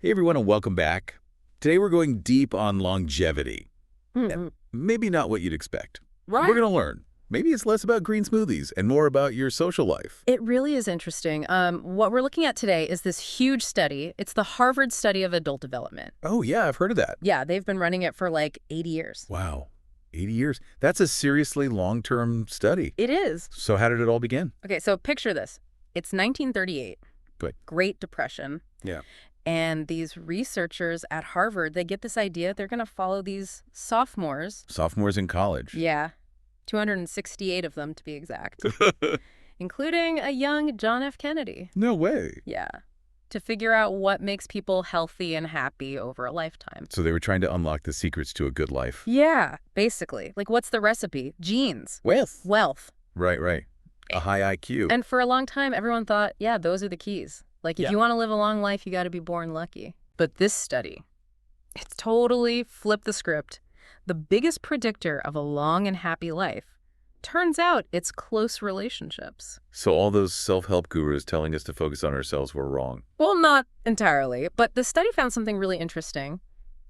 Hey everyone, and welcome back. Today we're going deep on longevity. Mhm. Maybe not what you'd expect. We're Right. going to learn. Maybe it's less about green smoothies and more about your social life. It really is interesting. What we're looking at today is this huge study. It's the Harvard study of adult development. Oh yeah, I've heard of that. Yeah, they've been running it for like 80 years. Wow, 80 years. That's a seriously long-term study. It is. So how did it all begin? Okay, so picture this. It's 1938, Good. Great Depression. Yeah. And these researchers at Harvard, they get this idea they're going to follow these sophomores. Sophomores in college. Yeah, 268 of them to be exact, including a young John F. Kennedy. No way. Yeah, to figure out what makes people healthy and happy over a lifetime. So they were trying to unlock the secrets to a good life. Yeah, basically. Like, what's the recipe? Genes. Wealth. Right. A high IQ. And for a long time, everyone thought, yeah, those are the keys. Like, if Yeah. you want to live a long life, you got to be born lucky. But this study, it's totally flipped the script. The biggest predictor of a long and happy life, turns out it's close relationships. So all those self-help gurus telling us to focus on ourselves were wrong. Well, not entirely, but the study found something really interesting.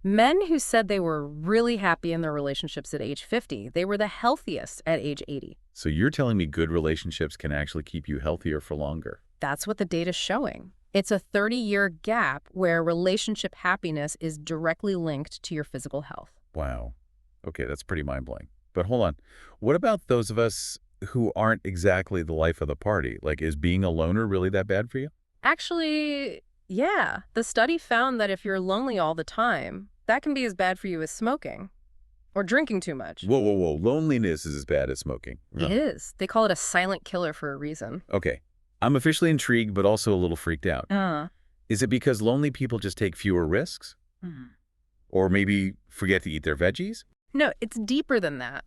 Men who said they were really happy in their relationships at age 50, they were the healthiest at age 80. So you're telling me good relationships can actually keep you healthier for longer? That's what the data's showing. It's a 30-year gap where relationship happiness is directly linked to your physical health. Wow. Okay, that's pretty mind-blowing. But hold on. What about those of us who aren't exactly the life of the party? Like, is being a loner really that bad for you? Actually, yeah, the study found that if you're lonely all the time, that can be as bad for you as smoking or drinking too much. Whoa. Loneliness is as bad as smoking. It is. They call it a silent killer for a reason. Okay. I'm officially intrigued, but also a little freaked out. Is it because lonely people just take fewer risks? Or maybe forget to eat their veggies? No, it's deeper than that.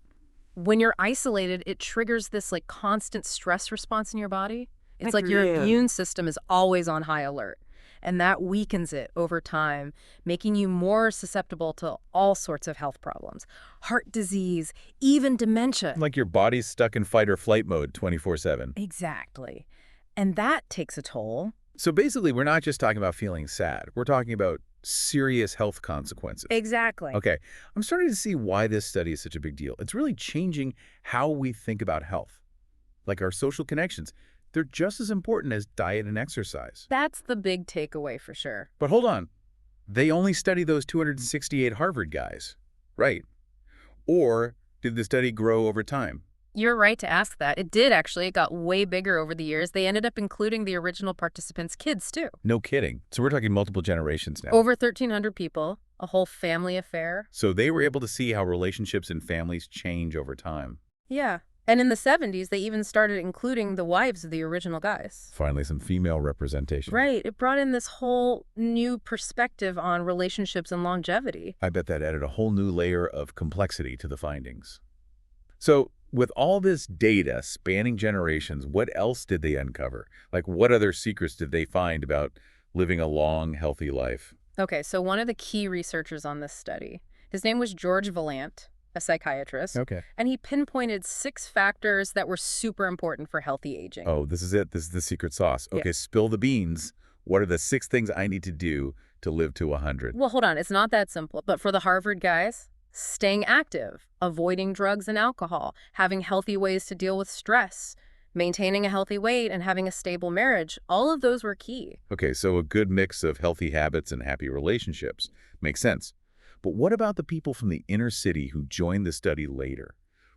When you're isolated, it triggers this like constant stress response in your body. It's like your immune system is always on high alert, and that weakens it over time, making you more susceptible to all sorts of health problems, heart disease, even dementia. Like your body's stuck in fight or flight mode 24/7. Exactly. And that takes a toll. So basically, we're not just talking about feeling sad. We're talking about serious health consequences. Exactly. Okay, I'm starting to see why this study is such a big deal. It's really changing how we think about health. Like our social connections, they're just as important as diet and exercise. That's the big takeaway for sure. But hold on, they only study those 268 Harvard guys, right? Or did the study grow over time? You're right to ask that. It did actually. It got way bigger over the years. They ended up including the original participants' kids, too. No kidding. So we're talking multiple generations now. Over 1,300 people, a whole family affair. So they were able to see how relationships and families change over time. Yeah. And in the 70s, they even started including the wives of the original guys. Finally, some female representation. Right. It brought in this whole new perspective on relationships and longevity. I bet that added a whole new layer of complexity to the findings. So with all this data spanning generations, what else did they uncover? Like, what other secrets did they find about living a long, healthy life? Okay, so one of the key researchers on this study, his name was George Vaillant, a psychiatrist. Okay. And he pinpointed 6 factors that were super important for healthy aging. Oh, this is it. This is the secret sauce. Okay, Yeah. spill the beans. What are the 6 things I need to do to live to 100? Well, hold on. It's not that simple. But for the Harvard guys, staying active, avoiding drugs and alcohol, having healthy ways to deal with stress, maintaining a healthy weight, and having a stable marriage, all of those were key. Okay, so a good mix of healthy habits and happy relationships. Makes sense. But what about the people from the inner city who joined the study later?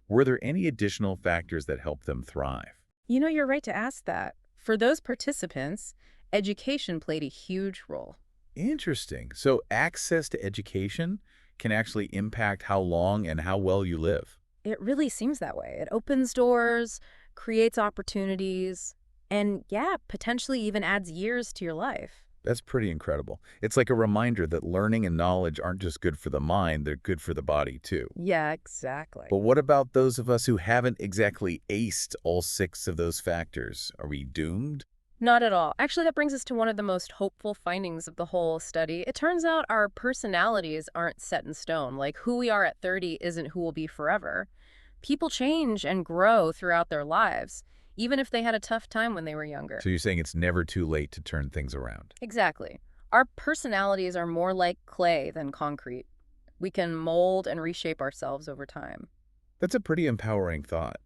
Were there any additional factors that helped them thrive? You know, you're right to ask that. For those participants, education played a huge role. Interesting. So access to education can actually impact how long and how well you live. It really seems that way. It opens doors, creates opportunities, and yeah, potentially even adds years to your life. That's pretty incredible. It's like a reminder that learning and knowledge aren't just good for the mind, they're good for the body too. Yeah, exactly. But what about those of us who haven't exactly aced all 6 of those factors? Are we doomed? Not at all. Actually, that brings us to one of the most hopeful findings of the whole study. It turns out our personalities aren't set in stone. Like, who we are at 30 isn't who we'll be forever. People change and grow throughout their lives. even if they had a tough time when they were younger. So you're saying it's never too late to turn things around. Exactly. Our personalities are more like clay than concrete. We can mold and reshape ourselves over time. That's a pretty empowering thought.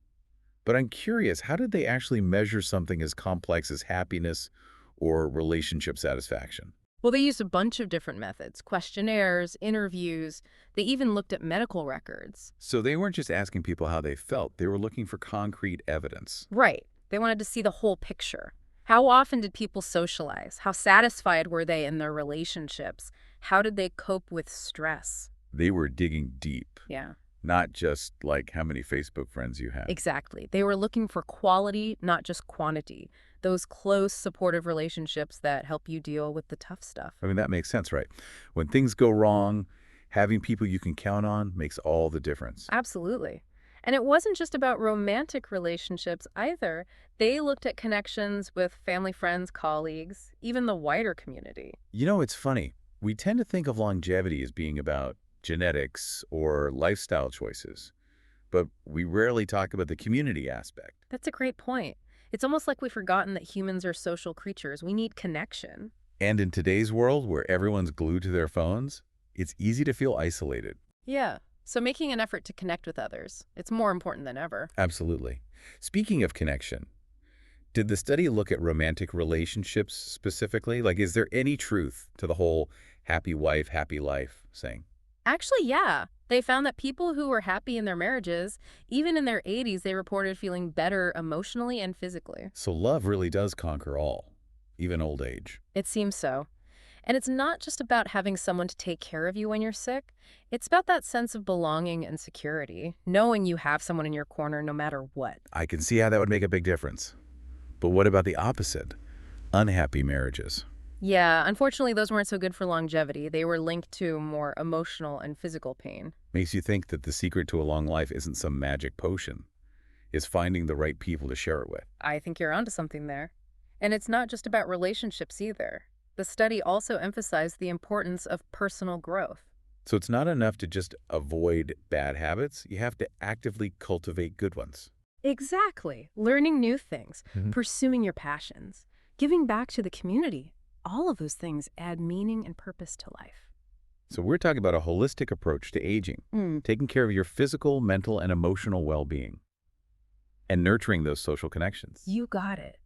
But I'm curious, how did they actually measure something as complex as happiness or relationship satisfaction? Well, they used a bunch of different methods, questionnaires, interviews. They even looked at medical records. So they weren't just asking people how they felt, they were looking for concrete evidence. Right. They wanted to see the whole picture. How often did people socialize? How satisfied were they in their relationships? How did they cope with stress? They were digging deep, Yeah, not just like how many Facebook friends you have. exactly. They were looking for quality, not just quantity. Those close, supportive relationships that help you deal with the tough stuff. I mean, that makes sense, right? When things go wrong, having people you can count on makes all the difference. Absolutely. And it wasn't just about romantic relationships either. They looked at connections with family, friends, colleagues, even the wider community. You know, it's funny. We tend to think of longevity as being about genetics or lifestyle choices, but we rarely talk about the community aspect. That's a great point. It's almost like we've forgotten that humans are social creatures. We need connection. And in today's world where everyone's glued to their phones, it's easy to feel isolated. Yeah. So making an effort to connect with others, it's more important than ever. Absolutely. Speaking of connection, did the study look at romantic relationships specifically? Like, is there any truth to the whole happy wife, happy life saying? Actually, yeah. They found that people who were happy in their marriages, even in their 80s, they reported feeling better emotionally and physically. So love really does conquer all, even old age. It seems so. And it's not just about having someone to take care of you when you're sick. It's about that sense of belonging and security, knowing you have someone in your corner no matter what. I can see how that would make a big difference. But what about the opposite? Unhappy marriages. Yeah, unfortunately, those weren't so good for longevity. They were linked to more emotional and physical pain. Makes you think that the secret to a long life isn't some magic potion. It's finding the right people to share it with. I think you're onto something there. And it's not just about relationships either. The study also emphasized the importance of personal growth. So it's not enough to just avoid bad habits. You have to actively cultivate good ones. Exactly. Learning new things, Mhm. pursuing your passions, giving back to the community. All of those things add meaning and purpose to life. So we're talking about a holistic approach to aging, taking care of your physical, mental, and emotional well-being, and nurturing those social connections. You got it.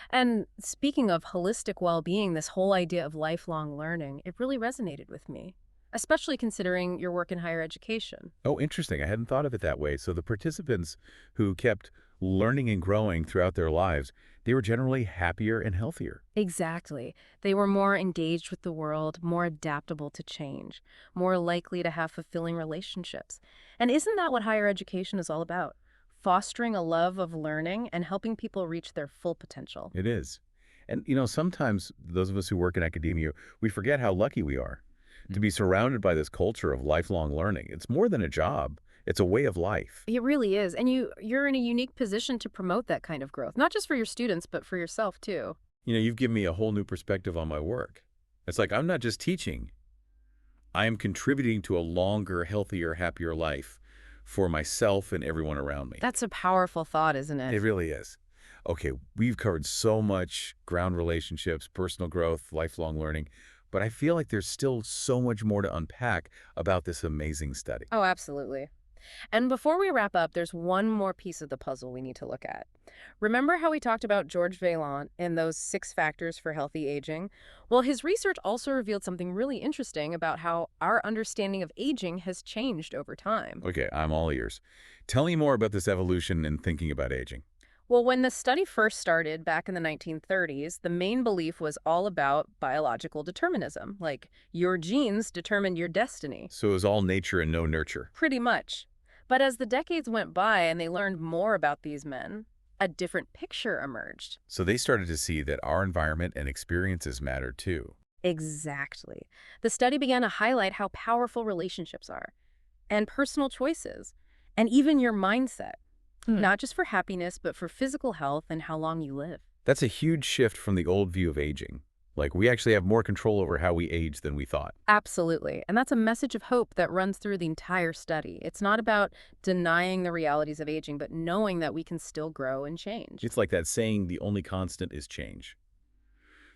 And speaking of holistic well-being, this whole idea of lifelong learning, it really resonated with me, especially considering your work in higher education. Oh, interesting. I hadn't thought of it that way. So the participants who kept learning and growing throughout their lives, they were generally happier and healthier. Exactly. They were more engaged with the world, more adaptable to change, more likely to have fulfilling relationships. And isn't that what higher education is all about? Fostering a love of learning and helping people reach their full potential. It is. And, sometimes those of us who work in academia, we forget how lucky we are to be surrounded by this culture of lifelong learning. It's more than a job. It's a way of life. It really is. And you're in a unique position to promote that kind of growth, not just for your students, but for yourself too. You've given me a whole new perspective on my work. It's like I'm not just teaching. I am contributing to a longer, healthier, happier life for myself and everyone around me. That's a powerful thought, isn't it? It really is. Okay, we've covered so much ground relationships, personal growth, lifelong learning, but I feel like there's still so much more to unpack about this amazing study. Oh, absolutely. And before we wrap up, there's one more piece of the puzzle we need to look at. Remember how we talked about George Vaillant and those 6 factors for healthy aging? Well, his research also revealed something really interesting about how our understanding of aging has changed over time. Okay, I'm all ears. Tell me more about this evolution in thinking about aging. Well, when the study first started back in the 1930s, the main belief was all about biological determinism, like your genes determine your destiny. So it was all nature and no nurture. Pretty much. But as the decades went by and they learned more about these men, a different picture emerged. So they started to see that our environment and experiences matter too. Exactly. The study began to highlight how powerful relationships are, and personal choices, and even your mindset, not just for happiness, but for physical health and how long you live. That's a huge shift from the old view of aging. Like, we actually have more control over how we age than we thought. Absolutely. And that's a message of hope that runs through the entire study. It's not about denying the realities of aging, but knowing that we can still grow and change. It's like that saying, the only constant is change.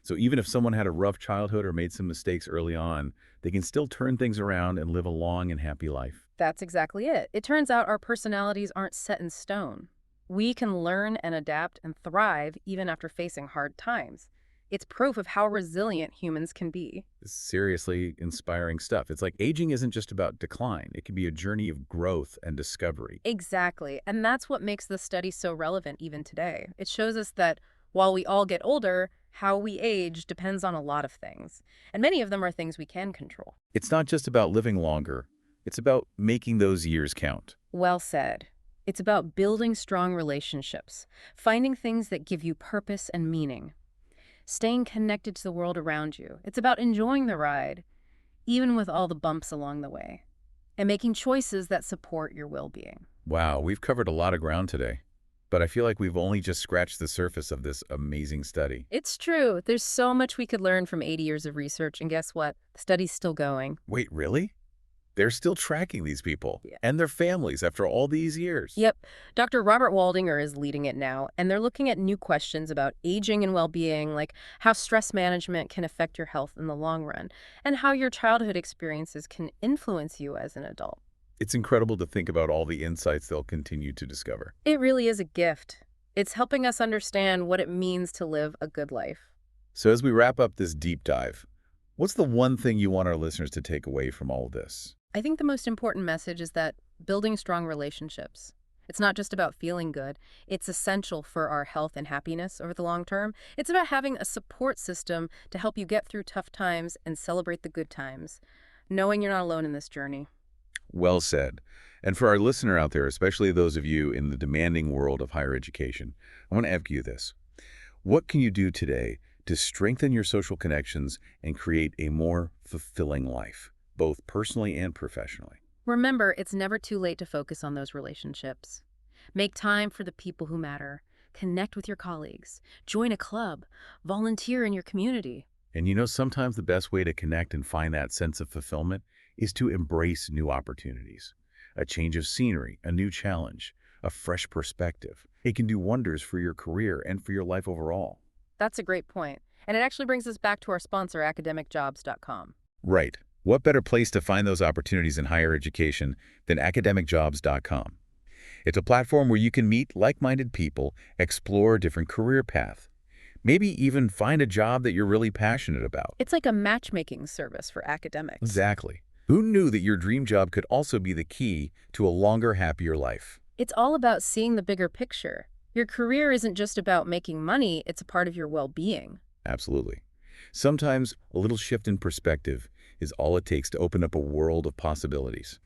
So even if someone had a rough childhood or made some mistakes early on, they can still turn things around and live a long and happy life. That's exactly it. It turns out our personalities aren't set in stone. We can learn and adapt and thrive even after facing hard times. It's proof of how resilient humans can be. It's seriously inspiring stuff. It's like aging isn't just about decline. It can be a journey of growth and discovery. Exactly. And that's what makes this study so relevant even today. It shows us that while we all get older, how we age depends on a lot of things. And many of them are things we can control. It's not just about living longer. It's about making those years count. Well said. It's about building strong relationships, finding things that give you purpose and meaning, staying connected to the world around you. It's about enjoying the ride, even with all the bumps along the way, and making choices that support your well-being. Wow, we've covered a lot of ground today. But I feel like we've only just scratched the surface of this amazing study. It's true. There's so much we could learn from 80 years of research, and guess what? The study's still going. Wait, really? They're still tracking these people Yeah. and their families after all these years. Yep. Dr. Robert Waldinger is leading it now, and they're looking at new questions about aging and well-being, like how stress management can affect your health in the long run, and how your childhood experiences can influence you as an adult. It's incredible to think about all the insights they'll continue to discover. It really is a gift. It's helping us understand what it means to live a good life. So as we wrap up this deep dive, what's the one thing you want our listeners to take away from all of this? I think the most important message is that building strong relationships, it's not just about feeling good. It's essential for our health and happiness over the long term. It's about having a support system to help you get through tough times and celebrate the good times, knowing you're not alone in this journey. Well said. And for our listener out there, especially those of you in the demanding world of higher education, I want to ask you this. What can you do today to strengthen your social connections and create a more fulfilling life, both personally and professionally? Remember, it's never too late to focus on those relationships. Make time for the people who matter. Connect with your colleagues. Join a club. Volunteer in your community. And you know, sometimes the best way to connect and find that sense of fulfillment is to embrace new opportunities. A change of scenery, a new challenge, a fresh perspective. It can do wonders for your career and for your life overall. That's a great point. And it actually brings us back to our sponsor, academicjobs.com. Right. What better place to find those opportunities in higher education than academicjobs.com? It's a platform where you can meet like-minded people, explore a different career path, maybe even find a job that you're really passionate about. It's like a matchmaking service for academics. Exactly. Who knew that your dream job could also be the key to a longer, happier life? It's all about seeing the bigger picture. Your career isn't just about making money, it's a part of your well-being. Absolutely. Sometimes a little shift in perspective is all it takes to open up a world of possibilities.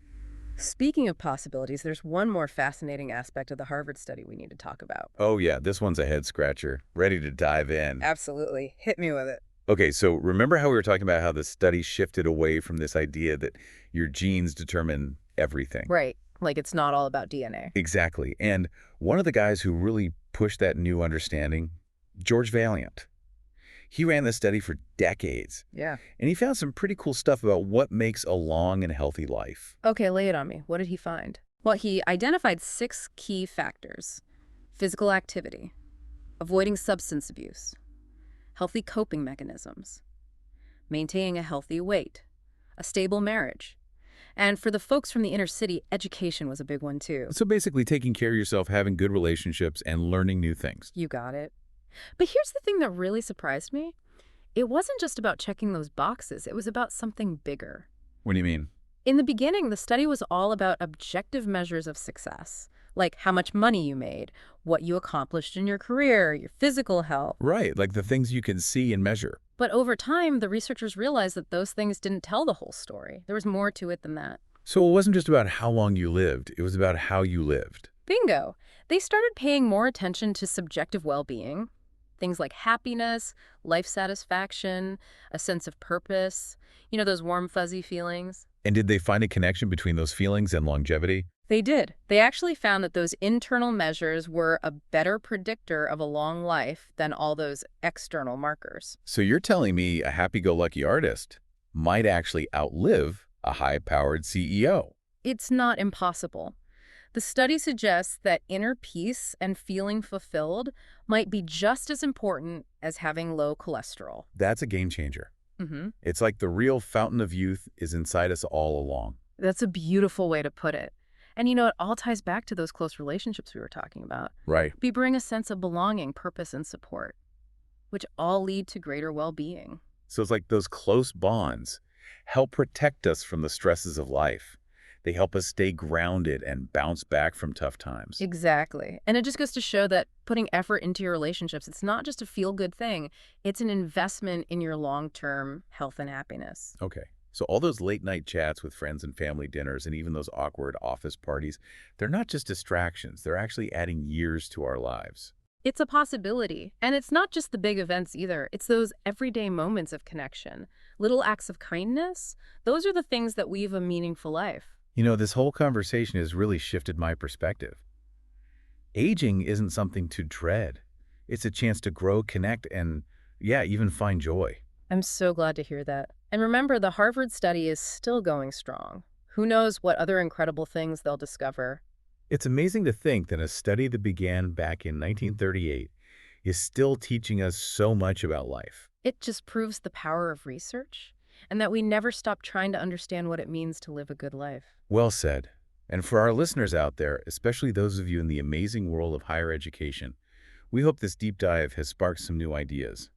Speaking of possibilities, there's one more fascinating aspect of the Harvard study we need to talk about. Oh yeah, this one's a head-scratcher. Ready to dive in. Absolutely. Hit me with it. Okay, so remember how we were talking about how the study shifted away from this idea that your genes determine everything? Right. Like it's not all about DNA. Exactly. And one of the guys who really pushed that new understanding, George Vaillant. He ran this study for decades, Yeah. and he found some pretty cool stuff about what makes a long and healthy life. Okay, lay it on me. What did he find? Well, he identified 6 key factors. Physical activity, avoiding substance abuse, healthy coping mechanisms, maintaining a healthy weight, a stable marriage. And for the folks from the inner city, education was a big one too. So basically taking care of yourself, having good relationships, and learning new things. You got it. But here's the thing that really surprised me. It wasn't just about checking those boxes. It was about something bigger. What do you mean? In the beginning, the study was all about objective measures of success, like how much money you made, what you accomplished in your career, your physical health. Right, like the things you can see and measure. But over time, the researchers realized that those things didn't tell the whole story. There was more to it than that. So it wasn't just about how long you lived, it was about how you lived. Bingo! They started paying more attention to subjective well-being, things like happiness, life satisfaction, a sense of purpose, you know, those warm, fuzzy feelings. And did they find a connection between those feelings and longevity? They did. They actually found that those internal measures were a better predictor of a long life than all those external markers. So you're telling me a happy-go-lucky artist might actually outlive a high-powered CEO? It's not impossible. The study suggests that inner peace and feeling fulfilled might be just as important as having low cholesterol. That's a game changer. Hmm. It's like the real fountain of youth is inside us all along. That's a beautiful way to put it. And it all ties back to those close relationships we were talking about. Right. We bring a sense of belonging, purpose, and support, which all lead to greater well-being. So it's like those close bonds help protect us from the stresses of life. They help us stay grounded and bounce back from tough times. Exactly. And it just goes to show that putting effort into your relationships, it's not just a feel-good thing. It's an investment in your long-term health and happiness. Okay. So all those late night chats with friends and family dinners and even those awkward office parties, they're not just distractions. They're actually adding years to our lives. It's a possibility. And it's not just the big events either. It's those everyday moments of connection, little acts of kindness. Those are the things that weave a meaningful life. This whole conversation has really shifted my perspective. Aging isn't something to dread. It's a chance to grow, connect, and, yeah, even find joy. I'm so glad to hear that. And remember, the Harvard study is still going strong. Who knows what other incredible things they'll discover. It's amazing to think that a study that began back in 1938 is still teaching us so much about life. It just proves the power of research and that we never stop trying to understand what it means to live a good life. Well said. And for our listeners out there, especially those of you in the amazing world of higher education, we hope this deep dive has sparked some new ideas.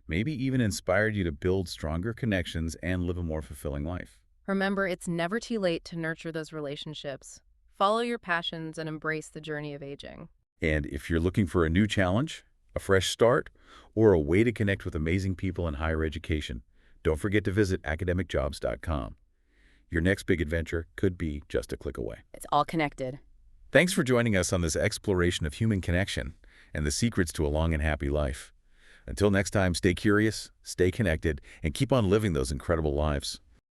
Maybe even inspired you to build stronger connections and live a more fulfilling life. Remember, it's never too late to nurture those relationships. Follow your passions and embrace the journey of aging. And if you're looking for a new challenge, a fresh start, or a way to connect with amazing people in higher education, don't forget to visit academicjobs.com. Your next big adventure could be just a click away. It's all connected. Thanks for joining us on this exploration of human connection and the secrets to a long and happy life. Until next time, stay curious, stay connected, and keep on living those incredible lives.